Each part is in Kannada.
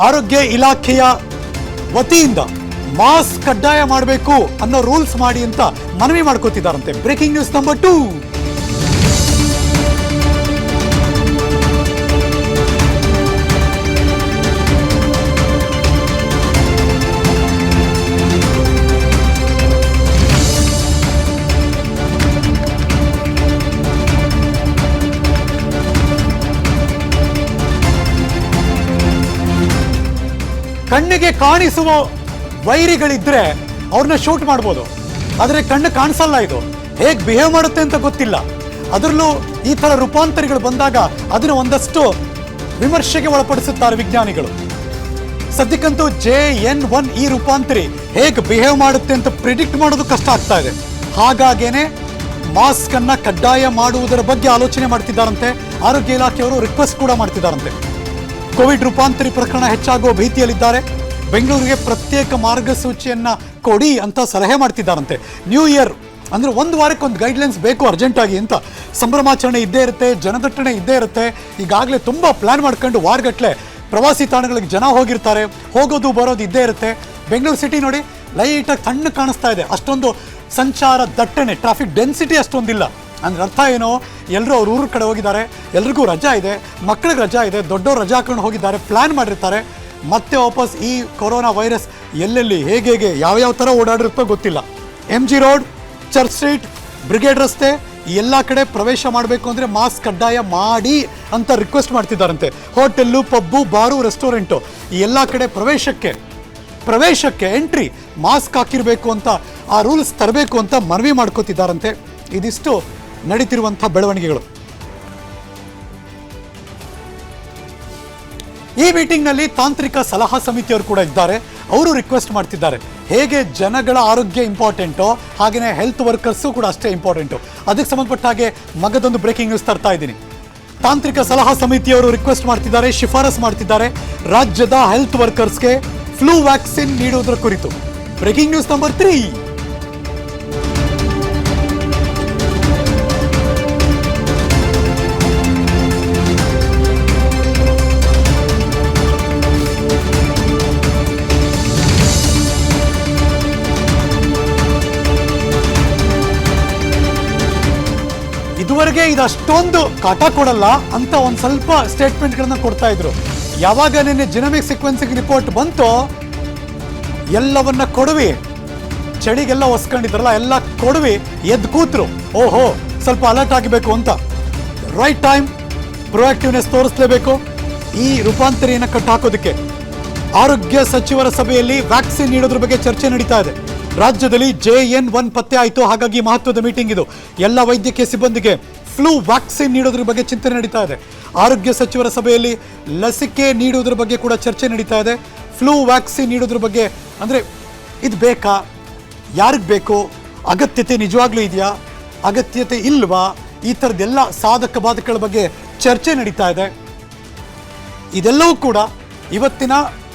ಆರೋಗ್ಯ ಇಲಾಖೆಯ ವತಿಯಿಂದ ಮಾಸ್ಕ್ ಕಡ್ಡಾಯ ಮಾಡಬೇಕು ಅನ್ನೋ ರೂಲ್ಸ್ ಮಾಡಿ ಅಂತ ಮನವಿ ಮಾಡ್ಕೋತಿದ್ದಾರಂತೆ. Breaking news number 2. ಕಣ್ಣಿಗೆ ಕಾಣಿಸುವ ವೈರಿಗಳಿದ್ರೆ ಅವ್ರನ್ನ ಶೂಟ್ ಮಾಡ್ಬೋದು, ಆದರೆ ಕಣ್ಣು ಕಾಣಿಸಲ್ಲ. ಇದು ಹೇಗೆ ಬಿಹೇವ್ ಮಾಡುತ್ತೆ ಅಂತ ಗೊತ್ತಿಲ್ಲ. ಅದರಲ್ಲೂ ಈ ಥರ ರೂಪಾಂತರಿಗಳು ಬಂದಾಗ ಅದನ್ನು ಒಂದಷ್ಟು ವಿಮರ್ಶೆಗೆ ಒಳಪಡಿಸುತ್ತಾರೆ ವಿಜ್ಞಾನಿಗಳು. ಸದ್ಯಕ್ಕಂತೂ JN1 ಈ ರೂಪಾಂತರಿ ಹೇಗೆ ಬಿಹೇವ್ ಮಾಡುತ್ತೆ ಅಂತ ಪ್ರಿಡಿಕ್ಟ್ ಮಾಡೋದು ಕಷ್ಟ ಆಗ್ತಾ ಇದೆ. ಹಾಗಾಗೇನೆ ಮಾಸ್ಕ್ ಅನ್ನ ಕಡ್ಡಾಯ ಮಾಡುವುದರ ಬಗ್ಗೆ ಆಲೋಚನೆ ಮಾಡ್ತಿದ್ದಾರಂತೆ. ಆರೋಗ್ಯ ಇಲಾಖೆಯವರು ರಿಕ್ವೆಸ್ಟ್ ಕೂಡ ಮಾಡ್ತಿದ್ದಾರಂತೆ. ಕೋವಿಡ್ ರೂಪಾಂತರಿ ಪ್ರಕರಣ ಹೆಚ್ಚಾಗುವ ಭೀತಿಯಲ್ಲಿದ್ದಾರೆ. ಬೆಂಗಳೂರಿಗೆ ಪ್ರತ್ಯೇಕ ಮಾರ್ಗಸೂಚಿಯನ್ನ ಕೊಡಿ ಅಂತ ಸಲಹೆ ಮಾಡ್ತಿದ್ದಾರಂತೆ. ನ್ಯೂ ಇಯರ್ ಅಂದ್ರೆ ಒಂದು ವಾರಕ್ಕೆ ಒಂದು ಗೈಡ್ಲೈನ್ಸ್ ಬೇಕು ಅರ್ಜೆಂಟಾಗಿ ಅಂತ. ಸಂಭ್ರಮಾಚರಣೆ ಇದ್ದೇ ಇರುತ್ತೆ, ಜನದಟ್ಟಣೆ ಇದ್ದೇ ಇರುತ್ತೆ. ಈಗಾಗಲೇ ತುಂಬ ಪ್ಲಾನ್ ಮಾಡ್ಕೊಂಡು ವಾರಗಟ್ಟಲೆ ಪ್ರವಾಸಿ ತಾಣಗಳಿಗೆ ಜನ ಹೋಗಿರ್ತಾರೆ, ಹೋಗೋದು ಬರೋದು ಇದ್ದೇ ಇರುತ್ತೆ. ಬೆಂಗಳೂರು ಸಿಟಿ ನೋಡಿ ಲೈಟಾಗಿ ತಣ್ಣಗೆ ಕಾಣಿಸ್ತಾ ಇದೆ. ಅಷ್ಟೊಂದು ಸಂಚಾರ ದಟ್ಟಣೆ, ಟ್ರಾಫಿಕ್ ಡೆನ್ಸಿಟಿ ಅಷ್ಟೊಂದಿಲ್ಲ. ಅಂದ್ರೆ ಅರ್ಥ ಏನೋ, ಎಲ್ಲರೂ ಅವ್ರ ಊರ ಕಡೆ ಹೋಗಿದ್ದಾರೆ, ಎಲ್ರಿಗೂ ರಜಾ ಇದೆ, ಮಕ್ಕಳಿಗೆ ರಜಾ ಇದೆ, ದೊಡ್ಡವ್ರು ರಜಾ ಹಾಕೊಂಡು ಹೋಗಿದ್ದಾರೆ, ಪ್ಲ್ಯಾನ್ ಮಾಡಿರ್ತಾರೆ. ಮತ್ತೆ ವಾಪಸ್ ಈ ಕೊರೋನಾ ವೈರಸ್ ಎಲ್ಲೆಲ್ಲಿ ಹೇಗೆ ಯಾವ್ಯಾವ ಥರ ಓಡಾಡಿರುತ್ತೋ ಗೊತ್ತಿಲ್ಲ. MG road, church street, brigade ರಸ್ತೆ ಈ ಎಲ್ಲ ಕಡೆ ಪ್ರವೇಶ ಮಾಡಬೇಕು ಅಂದರೆ ಮಾಸ್ಕ್ ಕಡ್ಡಾಯ ಮಾಡಿ ಅಂತ ರಿಕ್ವೆಸ್ಟ್ ಮಾಡ್ತಿದ್ದಾರಂತೆ. ಹೋಟೆಲ್ಲು, ಪಬ್ಬು, ಬಾರು, ರೆಸ್ಟೋರೆಂಟು ಈ ಎಲ್ಲ ಕಡೆ ಪ್ರವೇಶಕ್ಕೆ ಎಂಟ್ರಿ ಮಾಸ್ಕ್ ಹಾಕಿರಬೇಕು ಅಂತ ಆ ರೂಲ್ಸ್ ತರಬೇಕು ಅಂತ ಮನವಿ ಮಾಡ್ಕೋತಿದ್ದಾರಂತೆ. ಇದಿಷ್ಟು ನಡೀತಿರುವಂಥ ಬೆಳವಣಿಗೆಗಳು. ಈ ಮೀಟಿಂಗ್ನಲ್ಲಿ ತಾಂತ್ರಿಕ ಸಲಹಾ ಸಮಿತಿಯವರು ಕೂಡ ಇದ್ದಾರೆ. ಅವರು ರಿಕ್ವೆಸ್ಟ್ ಮಾಡ್ತಿದ್ದಾರೆ, ಹೇಗೆ ಜನಗಳ ಆರೋಗ್ಯ ಇಂಪಾರ್ಟೆಂಟೋ ಹಾಗೆಯೇ ಹೆಲ್ತ್ ವರ್ಕರ್ಸು ಕೂಡ ಅಷ್ಟೇ ಇಂಪಾರ್ಟೆಂಟು. ಅದಕ್ಕೆ ಸಂಬಂಧಪಟ್ಟ ಹಾಗೆ ಮಗದೊಂದು ಬ್ರೇಕಿಂಗ್ ನ್ಯೂಸ್ ತರ್ತಾ ಇದ್ದೀನಿ. ತಾಂತ್ರಿಕ ಸಲಹಾ ಸಮಿತಿಯವರು ರಿಕ್ವೆಸ್ಟ್ ಮಾಡ್ತಿದ್ದಾರೆ, ಶಿಫಾರಸ್ ಮಾಡ್ತಿದ್ದಾರೆ ರಾಜ್ಯದ ಹೆಲ್ತ್ ವರ್ಕರ್ಸ್ಗೆ ಫ್ಲೂ ವ್ಯಾಕ್ಸಿನ್ ನೀಡುವುದರ ಕುರಿತು. Breaking news number 3. ಇದುವರೆಗೆ ಇದಷ್ಟೊಂದು ಕಾಟ ಕೊಡಲ್ಲ ಅಂತ ಒಂದು ಸ್ವಲ್ಪ ಸ್ಟೇಟ್ಮೆಂಟ್ಗಳನ್ನ ಕೊಡ್ತಾ ಇದ್ರು. ಯಾವಾಗ ನಿನ್ನೆ ಜಿನೋಮಿಕ್ ಸೀಕ್ವೆನ್ಸಿಂಗ್ ರಿಪೋರ್ಟ್ ಬಂತೋ ಎಲ್ಲವನ್ನ ಕೊಡುವಿ, ಚಳಿಗೆಲ್ಲ ಒಸ್ಕೊಂಡಿದ್ರಲ್ಲ ಎಲ್ಲ ಕೊಡುವಿ ಎದ್ದು ಕೂತ್ರು. ಓಹೋ ಸ್ವಲ್ಪ ಅಲರ್ಟ್ ಆಗಬೇಕು ಅಂತ. ರೈಟ್ ಟೈಮ್ ಪ್ರೊಆಕ್ಟಿವ್ನೆಸ್ ತೋರಿಸಲೇಬೇಕು ಈ ರೂಪಾಂತರಿಯನ್ನು ಕಟ್ಟಾಕೋದಕ್ಕೆ. ಆರೋಗ್ಯ ಸಚಿವರ ಸಭೆಯಲ್ಲಿ ವ್ಯಾಕ್ಸಿನ್ ನೀಡೋದ್ರ ಬಗ್ಗೆ ಚರ್ಚೆ ನಡೀತಾ ಇದೆ. ರಾಜ್ಯದಲ್ಲಿ JN1 ಪತ್ತೆ ಆಯಿತು, ಹಾಗಾಗಿ ಮಹತ್ವದ ಮೀಟಿಂಗ್ ಇದು. ಎಲ್ಲ ವೈದ್ಯಕೀಯ ಸಿಬ್ಬಂದಿಗೆ ಫ್ಲೂ ವ್ಯಾಕ್ಸಿನ್ ನೀಡೋದ್ರ ಬಗ್ಗೆ ಚಿಂತನೆ ನಡೀತಾ ಇದೆ. ಆರೋಗ್ಯ ಸಚಿವರ ಸಭೆಯಲ್ಲಿ ಲಸಿಕೆ ನೀಡುವುದರ ಬಗ್ಗೆ ಕೂಡ ಚರ್ಚೆ ನಡೀತಾ ಇದೆ. ಫ್ಲೂ ವ್ಯಾಕ್ಸಿನ್ ನೀಡೋದ್ರ ಬಗ್ಗೆ ಅಂದರೆ ಇದು ಬೇಕಾ, ಯಾರಿಗೆ ಬೇಕು, ಅಗತ್ಯತೆ ನಿಜವಾಗ್ಲೂ ಇದೆಯಾ, ಅಗತ್ಯತೆ ಇಲ್ವಾ, ಈ ಥರದ್ದೆಲ್ಲ ಸಾಧಕ ಬಾಧಕಗಳ ಬಗ್ಗೆ ಚರ್ಚೆ ನಡೀತಾ ಇದೆ. ಇದೆಲ್ಲವೂ ಕೂಡ ಇವತ್ತಿನ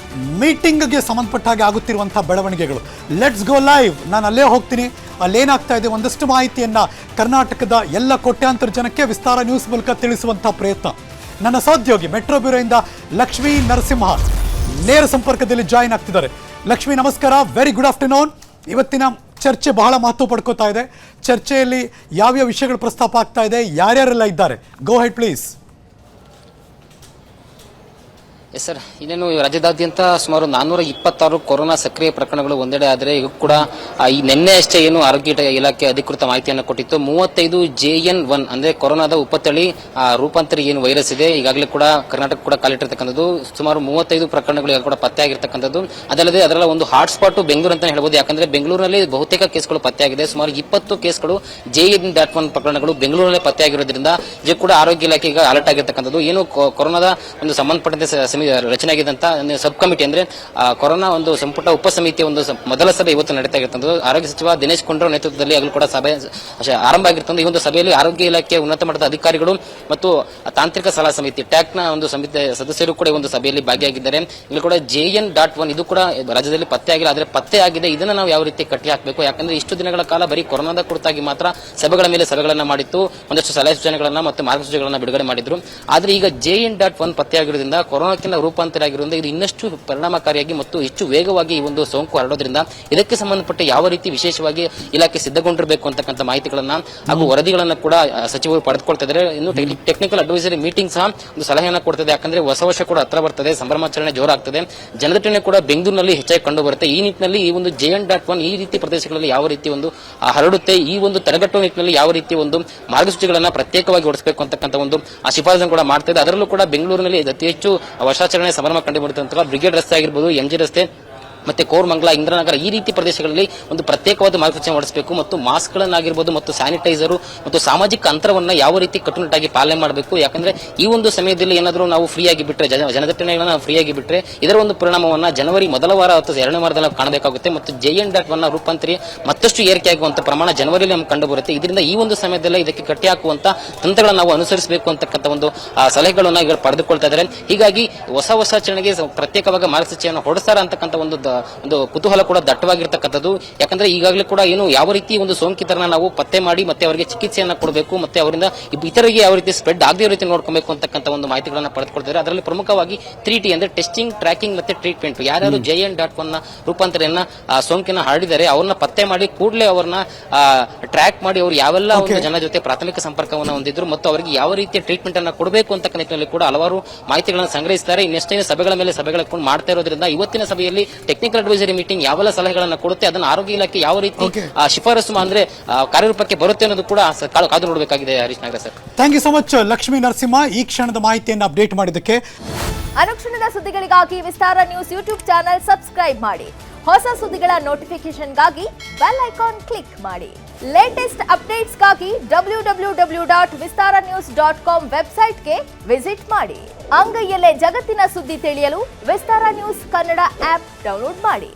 ಮೀಟಿಂಗ್ಗೆ ಸಂಬಂಧಪಟ್ಟ ಹಾಗೆ ಆಗುತ್ತಿರುವಂಥ ಬೆಳವಣಿಗೆಗಳು. Let's go live. ನಾನು ಅಲ್ಲೇ ಹೋಗ್ತೀನಿ, ಅಲ್ಲೇನಾಗ್ತಾ ಇದೆ ಒಂದಷ್ಟು ಮಾಹಿತಿಯನ್ನು ಕರ್ನಾಟಕದ ಎಲ್ಲ ಕೋಟ್ಯಾಂತರ ಜನಕ್ಕೆ ವಿಸ್ತಾರ ನ್ಯೂಸ್ ಮೂಲಕ ತಿಳಿಸುವಂಥ ಪ್ರಯತ್ನ. ನನ್ನ ಸಹೋದ್ಯೋಗಿ ಮೆಟ್ರೋ ಬ್ಯೂರೋಯಿಂದ ಲಕ್ಷ್ಮೀ ನರಸಿಂಹ ನೇರ ಸಂಪರ್ಕದಲ್ಲಿ ಜಾಯಿನ್ ಆಗ್ತಿದ್ದಾರೆ. ಲಕ್ಷ್ಮೀ ನಮಸ್ಕಾರ, ವೆರಿ ಗುಡ್ ಆಫ್ಟರ್ನೂನ್. ಇವತ್ತಿನ ಚರ್ಚೆ ಬಹಳ ಮಹತ್ವ ಪಡ್ಕೋತಾ ಇದೆ. ಚರ್ಚೆಯಲ್ಲಿ ಯಾವ್ಯಾವ ವಿಷಯಗಳು ಪ್ರಸ್ತಾಪ ಆಗ್ತಾ ಇದೆ, ಯಾರ್ಯಾರೆಲ್ಲ ಇದ್ದಾರೆ, ಗೋ ಹೆಡ್ ಪ್ಲೀಸ್. ಎಸ್ ಸರ್, ಇನ್ನೇನು ರಾಜ್ಯದಾದ್ಯಂತ ಸುಮಾರು 426 ಕೊರೋನಾ ಸಕ್ರಿಯ ಪ್ರಕರಣಗಳು ಒಂದೆಡೆ ಆದರೆ ಈಗ ಕೂಡ ಈ ನಿನ್ನೆ ಅಷ್ಟೇ ಏನು ಆರೋಗ್ಯ ಇಲಾಖೆ ಅಧಿಕೃತ ಮಾಹಿತಿಯನ್ನು ಕೊಟ್ಟಿತ್ತು. 35 JN1 ಅಂದ್ರೆ ಕೊರೋನಾದ ಉಪತಳಿ ರೂಪಾಂತರಿ ಏನು ವೈರಸ್ ಇದೆ, ಈಗಾಗಲೇ ಕೂಡ ಕರ್ನಾಟಕ ಕೂಡ ಕಾಲಿಟ್ಟಿರ್ತಕ್ಕಂಥದ್ದು. ಸುಮಾರು 35 ಪ್ರಕರಣಗಳು ಈಗ ಕೂಡ ಪತ್ತೆ ಆಗಿರ್ತಕ್ಕಂಥದ್ದು. ಅದಲ್ಲದೆ ಅದರ ಒಂದು ಹಾಟ್ಸ್ಪಾಟ್ ಬೆಂಗಳೂರು ಅಂತ ಹೇಳ್ಬೋದು. ಯಾಕಂದ್ರೆ ಬೆಂಗಳೂರಿನಲ್ಲಿ ಬಹುತೇಕ ಕೇಸ್ಗಳು ಪತ್ತೆಯಾಗಿದೆ. ಸುಮಾರು 20 ಕೇಸ್ಗಳು JN1 ಪ್ರಕರಣಗಳು ಬೆಂಗಳೂರಿನಲ್ಲೇ ಪತ್ತೆಯಾಗಿರೋದ್ರಿಂದ ಈಗ ಕೂಡ ಆರೋಗ್ಯ ಇಲಾಖೆ ಈಗ ಅಲರ್ಟ್ ಆಗಿರ್ತಕ್ಕಂಥದ್ದು. ಏನು ಕೊರೋನಾದ ಒಂದು ಸಂಬಂಧಪಟ್ಟಂತೆ ರಚನೆ ಆಗಿದ್ದಂತ ಸಬ್ ಕಮಿಟಿ ಅಂದ್ರೆ ಕೊರೋನಾ ಒಂದು ಸಂಪುಟ ಉಪಸಮಿತಿಯ ಒಂದು ಮೊದಲ ಸಭೆ ಇವತ್ತು ನಡೀತಾ ಇರ್ತಕ್ಕಂಥದ್ದು. ಆರೋಗ್ಯ ಸಚಿವ ದಿನೇಶ್ ಗುಂಡೂರಾವ್ ನೇತೃತ್ವದಲ್ಲಿ ಆಗಲೂ ಕೂಡ ಸಭೆ ಆರಂಭ ಆಗಿರ್ತದೆ. ಈ ಒಂದು ಸಭೆಯಲ್ಲಿ ಆರೋಗ್ಯ ಇಲಾಖೆಯ ಉನ್ನತ ಮಟ್ಟದ ಅಧಿಕಾರಿಗಳು ಮತ್ತು ತಾಂತ್ರಿಕ ಸಲಹಾ ಸಮಿತಿ ಟ್ಯಾಕ್ನ ಒಂದು ಸಮಿತಿ ಸದಸ್ಯರು ಕೂಡ ಒಂದು ಸಭೆಯಲ್ಲಿ ಭಾಗಿಯಾಗಿದ್ದಾರೆ. ಇಲ್ಲಿ ಕೂಡ JN.1 ಇದು ಕೂಡ ರಾಜ್ಯದಲ್ಲಿ ಪತ್ತೆ ಆಗಿಲ್ಲ, ಆದರೆ ಪತ್ತೆ ಆಗಿದೆ. ಇದನ್ನ ನಾವು ಯಾವ ರೀತಿ ಕಟ್ಟಿ ಹಾಕಬೇಕು, ಯಾಕಂದ್ರೆ ಇಷ್ಟು ದಿನಗಳ ಕಾಲ ಬರೀ ಕೊರೋನಾದ ಕುರಿತಾಗಿ ಮಾತ್ರ ಸಭೆಗಳ ಮೇಲೆ ಸಭೆಗಳನ್ನ ಮಾಡಿತ್ತು, ಒಂದಷ್ಟು ಸಲಹೆ ಸೂಚನೆಗಳನ್ನ ಮತ್ತು ಮಾರ್ಗಸೂಚಿಗಳನ್ನ ಬಿಡುಗಡೆ ಮಾಡಿದ್ರು. ಆದ್ರೆ ಈಗ JN.1 ಪತ್ತೆ ಆಗಿರೋದ್ರಿಂದ ಕೊರೋನಾಕ್ಕೆ ವೈರಸ್ಸಿನ ರೂಪಾಂತರ ಆಗಿರೋದ್ರಿಂದ ಇದು ಇನ್ನಷ್ಟು ಪರಿಣಾಮಕಾರಿಯಾಗಿ ಮತ್ತು ಹೆಚ್ಚು ವೇಗವಾಗಿ ಈ ಒಂದು ಸೋಂಕು ಹರಡೋದ್ರಿಂದ ಇದಕ್ಕೆ ಸಂಬಂಧಪಟ್ಟ ಯಾವ ರೀತಿ ವಿಶೇಷವಾಗಿ ಇಲಾಖೆ ಸಿದ್ಧಗೊಂಡಿರಬೇಕು ಅಂತಕ್ಕಂಥ ಮಾಹಿತಿಗಳನ್ನ ಹಾಗೂ ವರದಿಗಳನ್ನ ಕೂಡ ಸಚಿವರು ಪಡೆದುಕೊಳ್ತಾ ಇದ್ದಾರೆ. ಇನ್ನು ಟೆಕ್ನಿಕಲ್ ಅಡ್ವೈಸರಿ ಮೀಟಿಂಗ್ ಸಹ ಒಂದು ಸಲಹೆಯನ್ನು ಕೊಡ್ತದೆ. ಯಾಕಂದ್ರೆ ಹೊಸ ವರ್ಷ ಕೂಡ ಹತ್ರ ಬರ್ತದೆ, ಸಂಭ್ರಮಾಚರಣೆ ಜೋರಾಗ್ತದೆ, ಜನದಟ್ಟಣೆ ಕೂಡ ಬೆಂಗಳೂರಿನಲ್ಲಿ ಹೆಚ್ಚಾಗಿ ಕಂಡು ಬರುತ್ತೆ. ಈ ನಿಟ್ಟಿನಲ್ಲಿ ಈ ಒಂದು JN.1 ಈ ರೀತಿ ಪ್ರದೇಶಗಳಲ್ಲಿ ಯಾವ ರೀತಿ ಒಂದು ಹರಡುತ್ತೆ, ಈ ಒಂದು ತಡೆಗಟ್ಟುವ ನಿಟ್ಟಿನಲ್ಲಿ ಯಾವ ರೀತಿ ಒಂದು ಮಾರ್ಗಸೂಚಿಗಳನ್ನ ಪ್ರತ್ಯೇಕವಾಗಿ ಹೊರಡಿಸಬೇಕು ಅಂತಕ್ಕಂಥ ಒಂದು ಶಿಫಾರಸನ್ನು ಕೂಡ ಮಾಡ್ತಾ ಇದೆ. ಅದರಲ್ಲೂ ಕೂಡ ಬೆಂಗಳೂರಿನಲ್ಲಿ ಅತಿ ಹೆಚ್ಚು ವರ್ಷಾಚರಣೆ ಸಂಭ್ರಮ ಕಂಡು ಬರುತ್ತಂತ ಬ್ರಿಗೇಡ್ ರಸ್ತೆ ಆಗಿರ್ಬೋದು, MG ರಸ್ತೆ ಮತ್ತೆ ಕೋರ್ಮಂಗಲ, ಇಂದ್ರನಗರ ಈ ರೀತಿ ಪ್ರದೇಶಗಳಲ್ಲಿ ಒಂದು ಪ್ರತ್ಯೇಕವಾದ ಮಾರ್ಗಸೂಚಿ ಹೊರಡಿಸಬೇಕು ಮತ್ತು ಮಾಸ್ಕ್ ಗಳನ್ನಾಗಿರ್ಬೋದು ಮತ್ತು ಸ್ಯಾನಿಟೈಸರ್ ಮತ್ತು ಸಾಮಾಜಿಕ ಅಂತರವನ್ನ ಯಾವ ರೀತಿ ಕಟ್ಟುನಿಟ್ಟಾಗಿ ಪಾಲನೆ ಮಾಡಬೇಕು. ಯಾಕಂದ್ರೆ ಈ ಒಂದು ಸಮಯದಲ್ಲಿ ಏನಾದರೂ ನಾವು ಫ್ರೀ ಆಗಿ ಬಿಟ್ರೆ, ಜನದಟ್ಟಣೆಗಳನ್ನ ಫ್ರೀ ಆಗಿ ಬಿಟ್ರೆ ಇದರ ಒಂದು ಪರಿಣಾಮವನ್ನ ಜನವರಿ ಮೊದಲ ವಾರ ಅಥವಾ ಎರಡನೇ ವಾರದಲ್ಲಿ ಕಾಣಬೇಕಾಗುತ್ತೆ ಮತ್ತು JN.1 ರೂಪಾಂತರಿ ಮತ್ತಷ್ಟು ಏರಿಕೆ ಆಗುವಂತ ಪ್ರಮಾಣ ಜನವರಿಯಲ್ಲಿ ನಮ್ಗೆ ಕಂಡು ಬರುತ್ತೆ. ಇದರಿಂದ ಈ ಒಂದು ಸಮಯದಲ್ಲಿ ಇದಕ್ಕೆ ಕಟ್ಟಿ ಹಾಕುವಂತ ತಂತ್ರಗಳನ್ನು ನಾವು ಅನುಸರಿಸಬೇಕು ಅಂತಕ್ಕಂಥ ಒಂದು ಸಲಹೆಗಳನ್ನ ಈಗ ಪಡೆದುಕೊಳ್ತಾ ಇದ್ದಾರೆ. ಹೀಗಾಗಿ ಹೊಸ ವರ್ಷಾಚರಣೆಗೆ ಪ್ರತ್ಯೇಕವಾಗಿ ಮಾರ್ಗಸೂಚಿಯನ್ನು ಹೊರಡಿಸ್ತಾರ ಅಂತಕ್ಕಂಥ ಒಂದು ಕುತೂಹಲ ಕೂಡ ದಟ್ಟವಾಗಿರ್ತಕ್ಕಂಥದ್ದು. ಯಾಕಂದ್ರೆ ಈಗಾಗಲೇ ಕೂಡ ಏನು ಯಾವ ರೀತಿ ಒಂದು ಸೋಂಕಿತರನ್ನ ನಾವು ಪತ್ತೆ ಮಾಡಿ ಮತ್ತೆ ಅವರಿಗೆ ಚಿಕಿತ್ಸೆಯನ್ನ ಕೊಡಬೇಕು ಮತ್ತೆ ಅವರಿಂದ ಇತರರಿಗೆ ಯಾವ ರೀತಿ ಸ್ಪ್ರೆಡ್ ಆಗದೇ ರೀತಿ ನೋಡ್ಕೊಬೇಕು ಅಂತಕ್ಕಂಥ ಒಂದು ಮಾಹಿತಿಗಳನ್ನ ಪಡೆದುಕೊಳ್ತಾರೆ. ಅದರಲ್ಲಿ ಪ್ರಮುಖವಾಗಿ 3T ಅಂದ್ರೆ ಟೆಸ್ಟಿಂಗ್, ಟ್ರ್ಯಾಕಿಂಗ್ ಮತ್ತೆ ಟ್ರೀಟ್ಮೆಂಟ್. ಯಾರ್ಯಾರು JN.1 ರೂಪಾಂತರನ್ನ ಸೋಂಕಿನ ಹರಡಿದ್ದಾರೆ ಅವ್ರನ್ನ ಪತ್ತೆ ಮಾಡಿ ಕೂಡಲೇ ಅವ್ರನ್ನ ಟ್ರ್ಯಾಕ್ ಮಾಡಿ ಅವ್ರು ಯಾವೆಲ್ಲ ಒಂದು ಜನ ಜೊತೆ ಪ್ರಾಥಮಿಕ ಸಂಪರ್ಕವನ್ನು ಹೊಂದಿದ್ರು ಮತ್ತು ಅವರಿಗೆ ಯಾವ ರೀತಿಯ ಟ್ರೀಟ್ಮೆಂಟ್ ಅನ್ನ ಕೊಡಬೇಕು ಅಂತ ನಿಟ್ಟಿನಲ್ಲಿ ಕೂಡ ಹಲವಾರು ಮಾಹಿತಿಗಳನ್ನು ಸಂಗ್ರಹಿಸಿದ್ದಾರೆ. ಇನ್ನೆಷ್ಟೇ ಸಭೆಗಳ ಮೇಲೆ ಸಭೆಗಳನ್ನು ಮಾಡ್ತಾ ಇರೋದ್ರಿಂದ ಇವತ್ತಿನ ಸಭೆಯಲ್ಲಿ ಟೆಕ್ನಿಕಲ್ ಅಡ್ವೈಸರಿ ಮೀಟಿಂಗ್ ಯಾವೆಲ್ಲ ಸಲಹೆಗಳನ್ನ ಕೊಡುತ್ತೆ, ಅದನ್ನು ಆರೋಗ್ಯ ಇಲಾಖೆ ಯಾವ ರೀತಿ ಶಿಫಾರಸು ಅಂದ್ರೆ ಕಾರ್ಯರೂಪಕ್ಕೆ ಬರುತ್ತೆ ಅನ್ನೋದು ಕೂಡ ಕಾದು ನೋಡಬೇಕಾಗಿದೆ. Harish Nagara sir, thank you so much. Lakshmi Narasimha ಈ ಕ್ಷಣದ ಮಾಹಿತಿಯನ್ನು ಅಪ್ಡೇಟ್ ಮಾಡಿದ್ದಕ್ಕೆ. ಅನುಕ್ಷಣದ ಸುದ್ದಿಗಳಿಗಾಗಿ Vistara news YouTube channel subscribe ಮಾಡಿ. ಹೊಸ ಸುದ್ದಿಗಳ ನೋಟಿಫಿಕೇಶನ್ಗಾಗಿ ಬೆಲ್ ಐಕಾನ್ ಕ್ಲಿಕ್ ಮಾಡಿ. ಲೇಟೆಸ್ಟ್ ಅಪ್ಡೇಟ್ಸ್ಗಾಗಿ www.vistaranews.com ವೆಬ್ಸೈಟ್ಗೆ ವಿಸಿಟ್ ಮಾಡಿ. ಅಂಗೈಯಲ್ಲೇ ಜಗತ್ತಿನ ಸುದ್ದಿ ತಿಳಿಯಲು Vistara news Kannada app download ಮಾಡಿ.